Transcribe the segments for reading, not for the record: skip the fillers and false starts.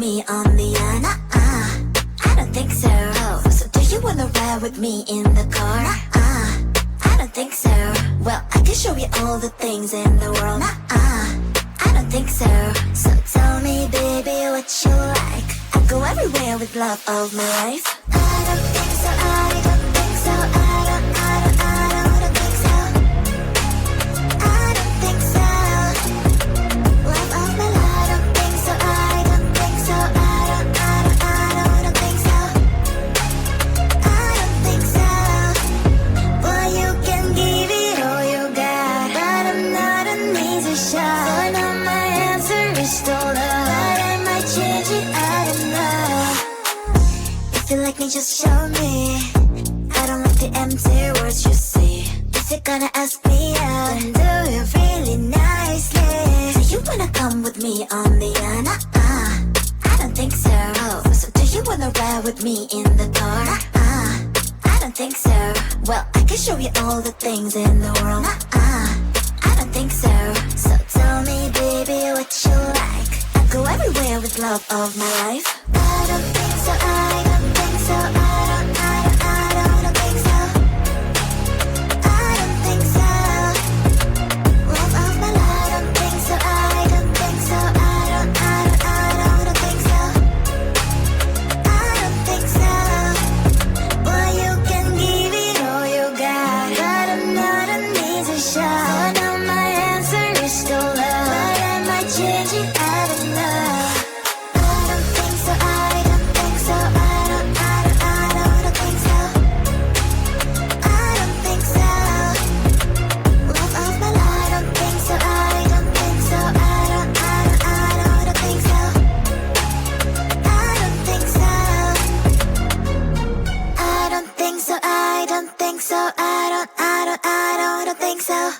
me on the I don't think so. Oh, so do you wanna ride with me in the car? I don't think so. Well, I can show you all the things in the world. I don't think so. So tell me, baby, what you like. I go everywhere with love of my life. I don't think so. I don't think so. I don't think so. I don't think so. Love of my life. I don't think so. I don't think so. I don't think so. I don't think so. Well, you can give it all you got, but I'm not an easy shot. So now my answer is still love, but I might change it. I don't know. If you like me, just show me. I don't like the empty words you see. If you're gonna ask me out, then do it really nicely. So you wanna come with me on the I don't think so. Oh, so do you wanna ride with me in the car? I don't think so. Well, I can show you all the things in the world. I don't think so. So tell me, baby, what you like. I go everywhere with love of my life. I don't think so. I don't think so. I don't think so. I don't think so. Love of my life. I don't think so. I don't think so. I don't think so. I don't think so. Well, you can give it all you got, but I'm not an easy shot. So now my answer is still love, but I might change it. I don't know. I don't think so. I don't think so. I don't think so. I don't think so. Love of my life. I don't think so. I don't think so. I don't think so. I don't think so. I don't think so. I don't think so. I don't think so.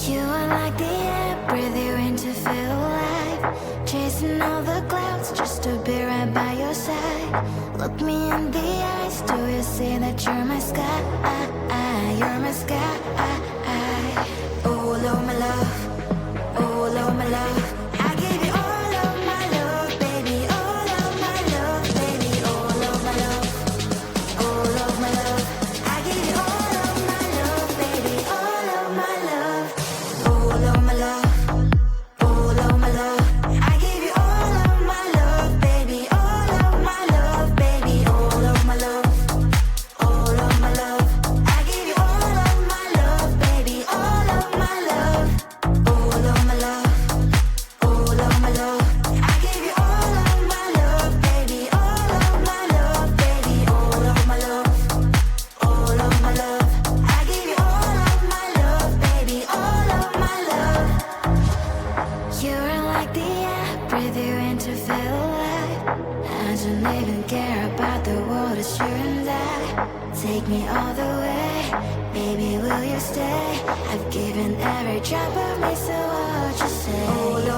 You are like the air, breathe you in to feel alive. Chasing all the clouds just to be right by your side. Look me in the eyes, do you see that you're my sky? You're my sky. Oh, Lord, my love. Oh, Lord, my love. I give you all of my love, baby. All of my love, baby. All of my love. All of my love. I give you all of my love, baby. All of my love. All of my love. All of my love. I give you all of my love, baby. All of my love, baby. All of my love. All of my love. I give you all of my love, baby. All of my love. All of my love. All of my love. I give you all of my love, baby. All of my love, baby. All of my love. All of my love. I give you all of my love, baby. All of my love. You're like the air, breathe you in to feel alive. I don't even care about the world, it's you and I. Take me all the way, baby, will you stay? I've given every drop of me, so what you say? Oh, Lord.